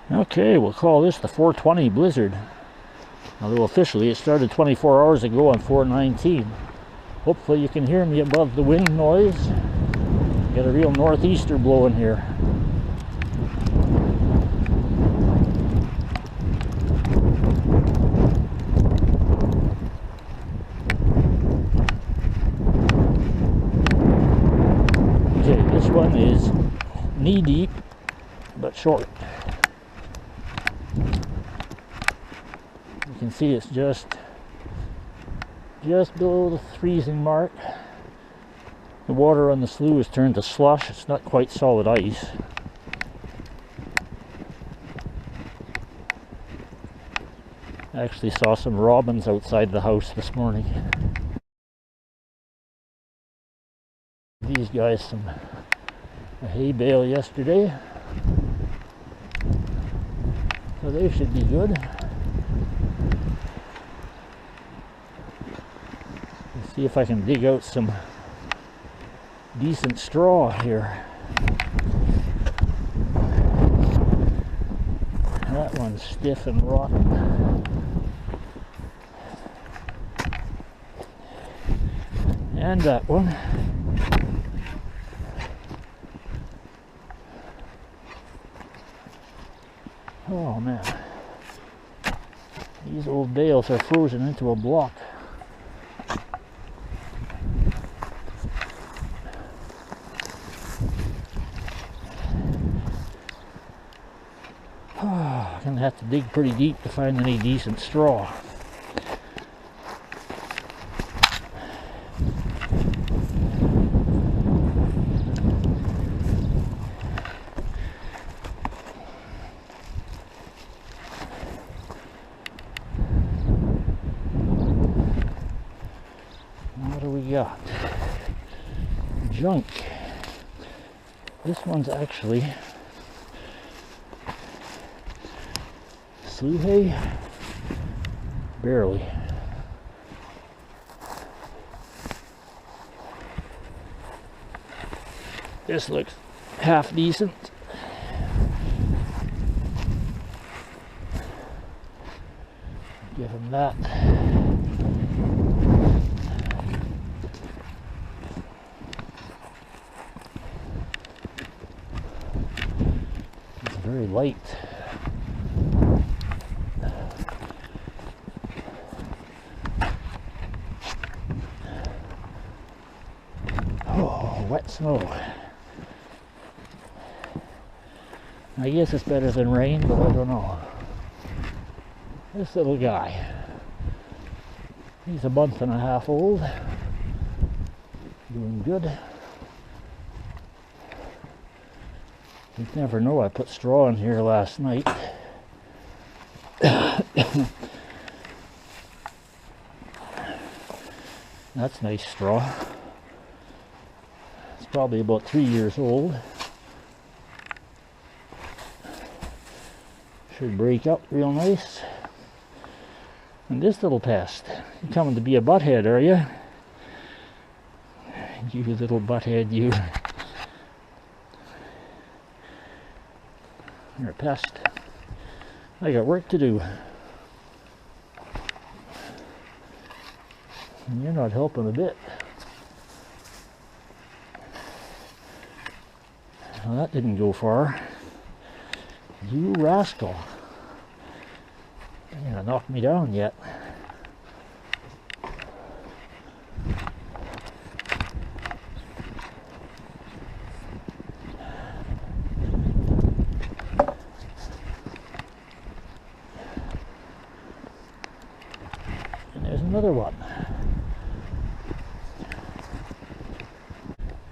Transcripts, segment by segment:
Okay, we'll call this the 420 blizzard. Although officially it started 24 hours ago on 419. Hopefully you can hear me above the wind noise. Got a real northeaster blowing here. Okay, this one is knee deep but short. You can see it's just below the freezing mark. The water on the slough has turned to slush. It's not quite solid ice. I actually saw some robins outside the house this morning. These guys a hay bale yesterday, so they should be good. Let's see if I can dig out some decent straw here. That one's stiff and rotten. And that one. Oh man, these old bales are frozen into a block. I'm gonna have to dig pretty deep to find any decent straw. What do we got? Junk. This one's actually slough hay? Barely. This looks half decent. Give him that. It's very light. Oh, wet snow. I guess it's better than rain, but I don't know. This little guy. He's a month and a half old. Doing good. You'd never know I put straw in here last night. That's nice straw. It's probably about 3 years old. Should break up real nice. And this little pest, you coming to be a butthead, are you? You little butthead, you. You're a pest. I got work to do. And you're not helping a bit. Well, that didn't go far. You rascal. You're gonna knock me down yet. And there's another one.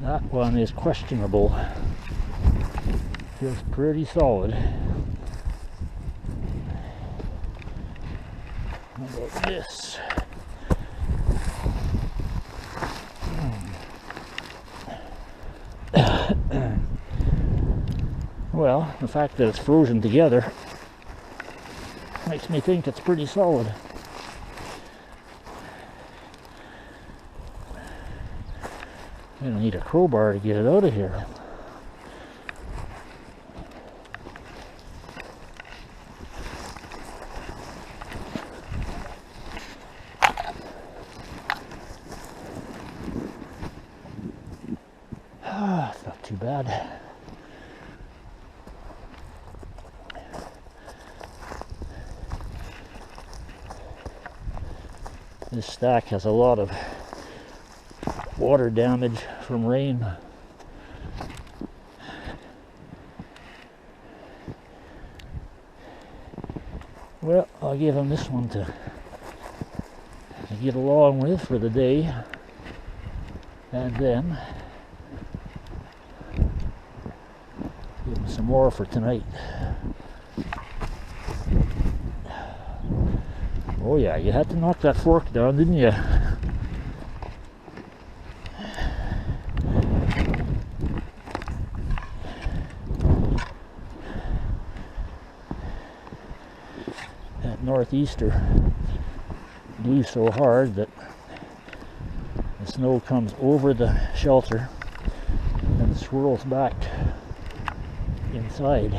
That one is questionable. Feels pretty solid. How about this? Well, the fact that it's frozen together makes me think it's pretty solid. I don't need a crowbar to get it out of here. It's not too bad. This stack has a lot of water damage from rain. Well, I'll give him this one to get along with for the day, and then give him some more for tonight. Oh yeah, you had to knock that fork down, didn't you? That northeaster blew so hard that the snow comes over the shelter and swirls back inside.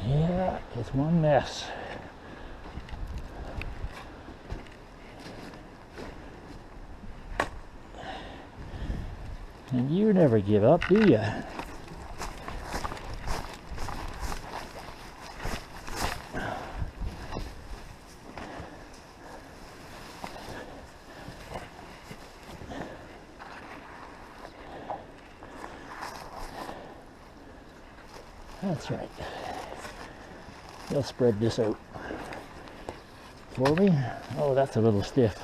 Yeah, it's one mess. And you never give up, do you? That's right. They'll spread this out for me. Oh, that's a little stiff.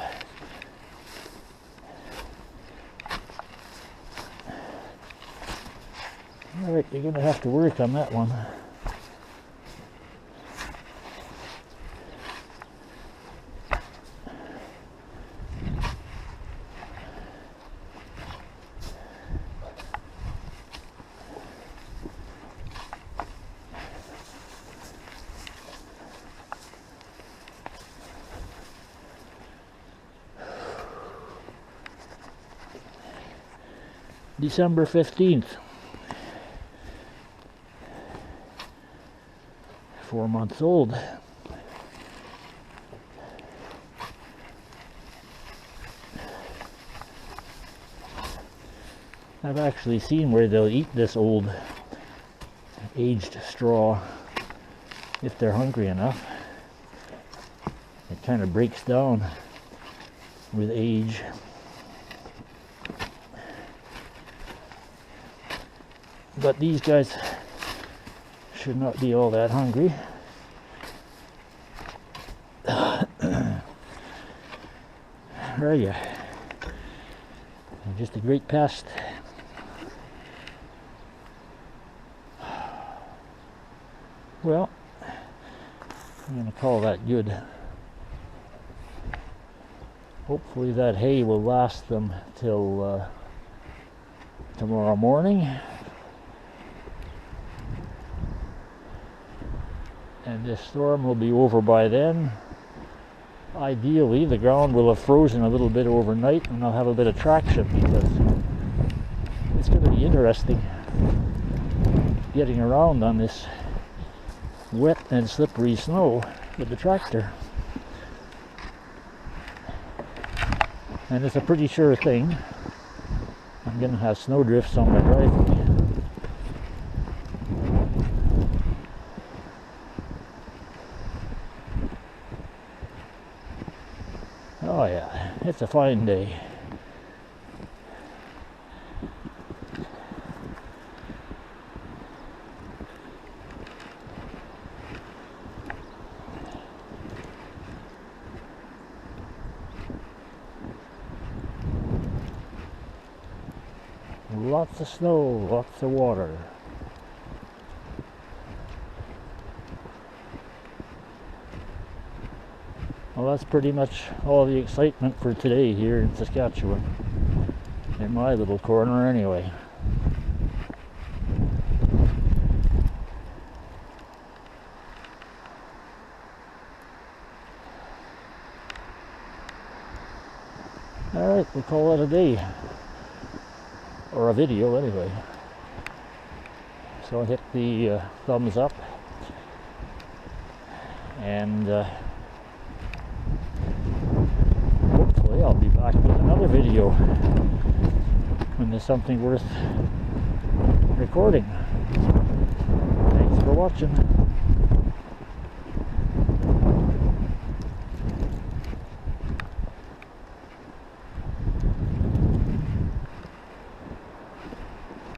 All right, you're going to have to work on that one. December 15th. 4 months old. I've actually seen where they'll eat this old aged straw if they're hungry enough. It kind of breaks down with age. But these guys should not be all that hungry. Are you? Just a great pest. Well, I'm going to call that good. Hopefully that hay will last them till tomorrow morning. And this storm will be over by then. Ideally, the ground will have frozen a little bit overnight and I'll have a bit of traction, because it's going to be interesting getting around on this wet and slippery snow with the tractor. And it's a pretty sure thing I'm going to have snow drifts on my driveway. Oh yeah, it's a fine day. Lots of snow, lots of water. Well, that's pretty much all the excitement for today here in Saskatchewan. In my little corner anyway. Alright, we'll call it a day. Or a video anyway. So hit the thumbs up And hopefully I'll be back with another video when there's something worth recording. Thanks for watching.